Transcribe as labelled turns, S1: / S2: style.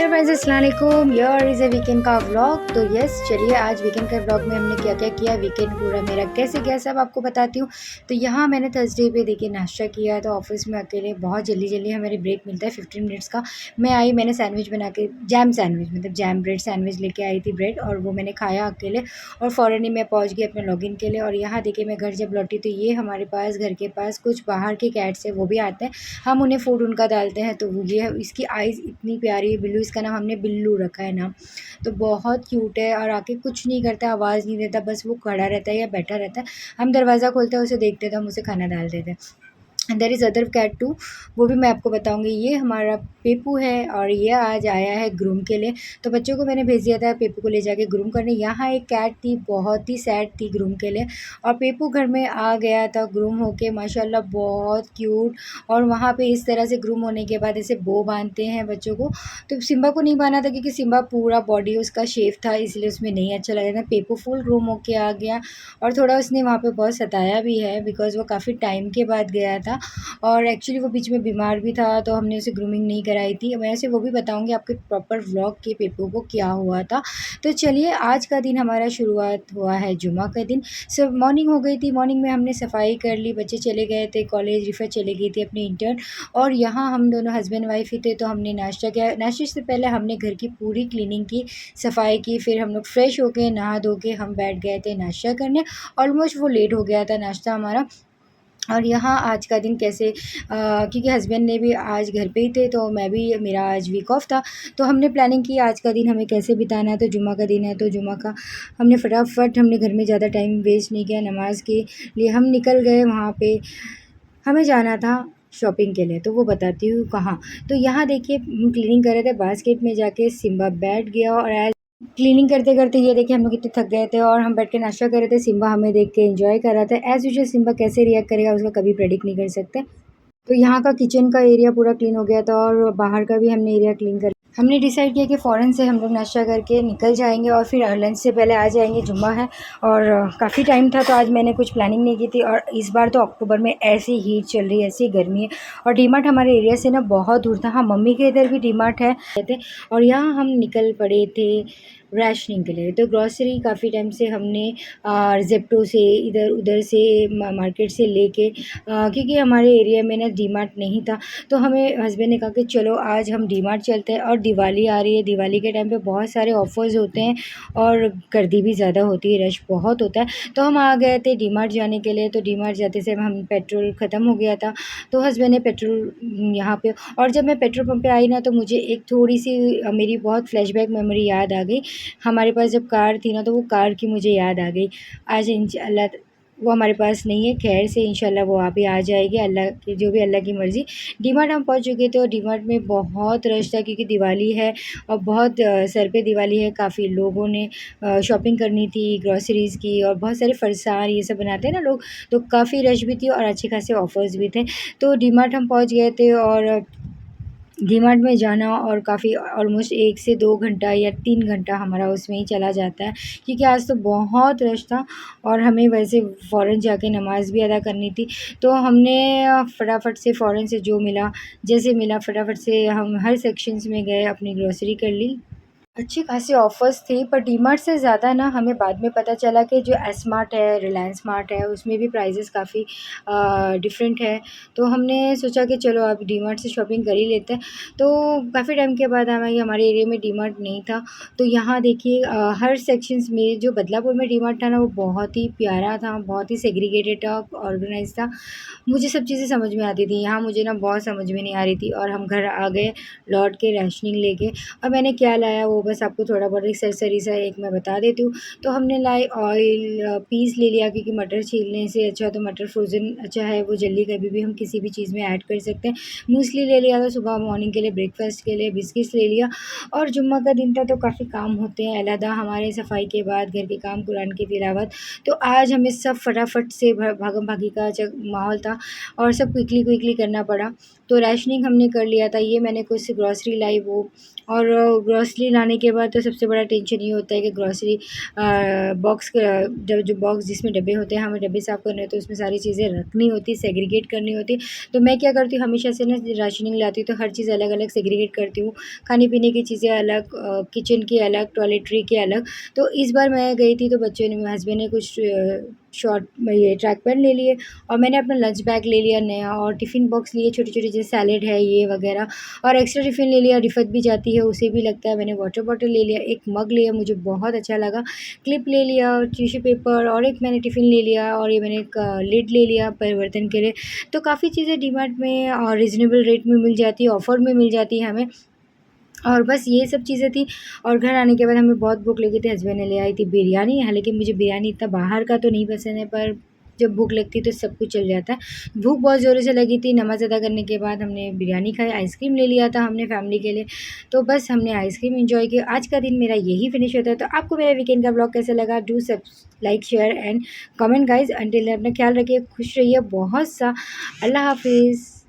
S1: Hello friends, अस्सलाम वालेकुम। Here is a weekend का व्लॉग। तो यस, चलिए आज वीकेंड के व्लॉग में हमने क्या क्या किया, वीकेंड पूरा मेरा कैसे गया सब आपको बताती हूँ। तो यहाँ मैंने थर्सडे पे देखिए नाश्ता किया। तो ऑफिस में अकेले बहुत जल्दी जल्दी हमारे ब्रेक मिलता है 15 मिनट्स का। मैं आई, मैंने सैंडविच बना के, जैम सैंडविच मतलब जैम ब्रेड सैंडविच लेके आई थी ब्रेड, और वो मैंने खाया अकेले। और फ़ौरन ही मैं पहुँच गई अपने लॉगिन के लिए। और यहाँ देखिए मैं घर जब लौटी तो ये हमारे पास घर के पास कुछ बाहर के कैट्स हैं, वो भी आते हैं। हम उन्हें फूड उनका डालते हैं। तो वो ये है, इसकी आइज़ इतनी प्यारी है, बिल्लू, इसका नाम हमने बिल्लू रखा है नाम। तो बहुत क्यूट है और आके कुछ नहीं करता, आवाज़ नहीं देता, बस वो खड़ा रहता है या बैठा रहता है। हम दरवाज़ा खोलते हैं, उसे देखते हैं तो हम उसे खाना डाल देते हैं। There is other cat too, वो भी मैं आपको बताऊँगी। ये हमारा पेपू है और ये आज आया है ग्रूम के लिए। तो बच्चों को मैंने भेज दिया था पेपू को ले जाके ग्रूम करने। यहाँ एक कैट थी, बहुत ही सैड थी ग्रूम के लिए, और पेपू घर में आ गया था ग्रूम होके, माशाल्लाह बहुत क्यूट। और वहाँ पे इस तरह से ग्रूम होने के बाद ऐसे बो बांधते हैं बच्चों को। तो सिम्बा को नहीं बांधा था क्योंकि सिम्बा पूरा बॉडी उसका शेव था, इसलिए उसमें नहीं अच्छा लगा था। पेपू फुल ग्रूम होके आ गया और थोड़ा उसने वहाँ पे बहुत सताया भी है, बिकॉज़ वो काफ़ी टाइम के बाद गया था और एक्चुअली वो बीच में बीमार भी था, तो हमने उसे ग्रूमिंग नहीं कराई थी। मैं उसे वो भी बताऊँगी आपके प्रॉपर व्लॉग के पेपू को क्या हुआ था। तो चलिए, आज का दिन हमारा शुरुआत हुआ है जुम्मा का दिन। सब मॉर्निंग हो गई थी, मॉर्निंग में हमने सफाई कर ली, बच्चे चले गए थे कॉलेज, रिफ़ा चली गई थी अपनी इंटर्न, और यहाँ हम दोनों हस्बैंड वाइफ ही थे। तो हमने नाश्ता किया। नाश्ते से पहले हमने घर की पूरी क्लीनिंग की, सफाई की, फिर हम लोग फ्रेश होके नहा धो के हम बैठ गए थे नाश्ता करने। ऑलमोस्ट वो लेट हो गया था नाश्ता हमारा। और यहाँ आज का दिन कैसे, क्योंकि हस्बैंड ने भी आज घर पे ही थे, तो मैं भी, मेरा आज वीक ऑफ था, तो हमने प्लानिंग की आज का दिन हमें कैसे बिताना है। तो जुम्मा का दिन है, तो जुम्मा का हमने फटाफट, हमने घर में ज़्यादा टाइम वेस्ट नहीं किया, नमाज़ के लिए हम निकल गए। वहाँ पे हमें जाना था शॉपिंग के लिए, तो वो बताती हूँ कहाँ। तो यहाँ देखिए हम क्लीनिंग कर रहे थे, बास्केट में जाके सिम्बा बैठ गया, और क्लीनिंग करते करते ये देखिए हम लोग कितने थक गए थे और हम बैठ के नाश्ता कर रहे थे। सिम्बा हमें देख के एंजॉय कर रहा था। एज़ यूजुअल सिम्बा कैसे रिएक्ट करेगा उसका कभी प्रेडिक्ट नहीं कर सकते। तो यहाँ का किचन का एरिया पूरा क्लीन हो गया था और बाहर का भी हमने एरिया क्लीन कर, हमने डिसाइड किया कि फ़ौरन से हम लोग नाश्ता करके निकल जाएंगे और फिर लंच से पहले आ जाएंगे। जुम्मा है और काफ़ी टाइम था, तो आज मैंने कुछ प्लानिंग नहीं की थी। और इस बार तो अक्टूबर में ऐसी हीट चल रही है, ऐसी गर्मी है, और डीमार्ट हमारे एरिया से ना बहुत दूर था। हाँ, मम्मी के इधर भी डीमार्ट है थे, और यहाँ हम निकल पड़े थे राशनिंग के लिए। तो ग्रॉसरी काफ़ी टाइम से हमने ज़ेप्टो से, इधर उधर से, मार्केट से लेके, क्योंकि हमारे एरिया में ना डीमार्ट नहीं था, तो हमें हस्बैंड ने कहा कि चलो आज हम डीमार्ट चलते हैं। और दिवाली आ रही है, दिवाली के टाइम पे बहुत सारे ऑफ़र्स होते हैं और गर्दी भी ज़्यादा होती है, रश बहुत होता है। तो हम आ गए थे डीमार्ट जाने के लिए। तो डीमार्ट जाते समय हम, पेट्रोल ख़त्म हो गया था, तो हस्बैंड ने पेट्रोल यहाँ पे, और जब मैं पेट्रोल पंप पे आई ना, तो मुझे एक थोड़ी-सी मेरी बहुत फ्लैशबैक मेमोरी याद आ गई। हमारे पास जब कार थी ना, तो वो कार की मुझे याद आ गई। आज इंशाअल्लाह वो हमारे पास नहीं है, खैर से इंशाल्लाह वो अभी आ जाएगी, अल्लाह की जो भी, अल्लाह की मर्ज़ी। डीमार्ट हम पहुंच चुके थे और डीमार्ट में बहुत रश था क्योंकि दिवाली है और बहुत सर पे दिवाली है। काफ़ी लोगों ने शॉपिंग करनी थी ग्रॉसरीज़ की, और बहुत सारे फरसाण ये सब बनाते हैं ना लोग, तो काफ़ी रश भी थी और अच्छे खासे ऑफ़र्स भी थे। तो डीमार्ट हम पहुंच गए थे, और डीमार्ट में जाना और काफ़ी ऑलमोस्ट 1 से 2 घंटा या 3 घंटा हमारा उसमें ही चला जाता है, क्योंकि आज तो बहुत रश था और हमें वैसे फ़ौरन जाके नमाज़ भी अदा करनी थी। तो हमने फटाफट से, फ़ौरन से जो मिला, जैसे मिला फटाफट से हम हर सेक्शंस में गए, अपनी ग्रॉसरी कर ली। अच्छी खासी ऑफ़र्स थी, पर डीमार्ट से ज़्यादा ना हमें बाद में पता चला कि जो एस स्मार्ट है, रिलायंस स्मार्ट है, उसमें भी प्राइसेस काफ़ी डिफरेंट है। तो हमने सोचा कि चलो अब डीमार्ट से शॉपिंग कर ही लेते हैं। तो काफ़ी टाइम के बाद हमारे एरिया में डीमार्ट नहीं था। तो यहाँ देखिए हर सेक्शंस में, जो बदलापुर में डीमार्ट था ना, वो बहुत ही प्यारा था, बहुत ही सेग्रीगेटेड था, ऑर्गेनाइज़ था। मुझे सब चीज़ें समझ में आती थी, यहाँ मुझे ना बहुत समझ में नहीं आ रही थी। और हम घर आ गए लौट के राशनिंग लेके। और मैंने क्या लाया वो बस आपको थोड़ा बहुत एक सरसरी सा एक मैं बता देती हूँ। तो हमने लाई ऑयल, पीस ले लिया, क्योंकि मटर छीलने से अच्छा तो मटर फ्रोज़न अच्छा है, वो जल्दी कभी भी हम किसी भी चीज़ में ऐड कर सकते हैं। मूसली ले लिया था सुबह मॉर्निंग के लिए, ब्रेकफास्ट के लिए बिस्किट्स ले लिया। और जुम्मा का दिन था तो काफ़ी काम होते हैं अलहदा हमारे, सफाई के बाद घर के काम, कुरान की तिलावत। तो आज हमें सब फटाफट से भागम भागी का माहौल था और सब क्विकली क्विकली करना पड़ा। तो राशनिंग हमने कर लिया था। ये मैंने कुछ ग्रॉसरी लाई वो, और ग्रॉसरी लाने आने के बाद तो सबसे बड़ा टेंशन ये होता है कि ग्रॉसरी बॉक्स का जो बॉक्स जिसमें डब्बे होते हैं, हमें डब्बे साफ़ करने होते हैं, उसमें सारी चीज़ें रखनी होती, सेग्रीगेट करनी होती। तो मैं क्या करती हूँ, हमेशा से ना राशनिंग लाती हूँ तो हर चीज़ अलग-अलग सेग्रीगेट करती हूँ। खाने-पीने की चीज़ें अलग, किचन की अलग, टॉयलेटरी की अलग। तो इस बार मैं गई थी तो बच्चों ने, मेरे हस्बैंड ने कुछ शॉर्ट ये ट्रैक पैंट ले लिए और मैंने अपना लंच बैग ले लिया नया और टिफ़िन बॉक्स लिए छोटे-छोटे, जैसे सैलेड है ये वगैरह, और एक्स्ट्रा टिफ़िन ले लिया, रिफत भी जाती है उसे भी लगता है। मैंने वाटर बॉटल ले लिया, एक मग लिया, मुझे बहुत अच्छा लगा, क्लिप ले लिया और टिश्यू पेपर, और एक मैंने टिफ़िन ले लिया, और ये मैंने एक लिड ले लिया परिवर्तन के लिए। तो काफ़ी चीज़ें डीमार्ट में और रीज़नेबल रेट में मिल जाती है, ऑफ़र में मिल जाती है हमें। और बस ये सब चीज़ें थी। और घर आने के बाद हमें बहुत भूख लगी थी, हस्बैंड ने ले आई थी बिरयानी। हालाँकि मुझे बिरयानी इतना बाहर का तो नहीं पसंद है, पर जब भूख लगती है तो सब कुछ चल जाता है। भूख बहुत ज़ोरों से लगी थी, नमाज़ अदा करने के बाद हमने बिरयानी खाई, आइसक्रीम ले लिया था हमने फैमिली के लिए। तो बस हमने आइसक्रीम एन्जॉय किया। आज का दिन मेरा यही फिनिश होता है। तो आपको मेरा वीकेंड का ब्लॉग कैसा लगा? डू सब like, share and comment guys. Until then अपना ख़्याल रखिए, खुश रहिए बहुत सा। अल्लाह हाफ़िज़।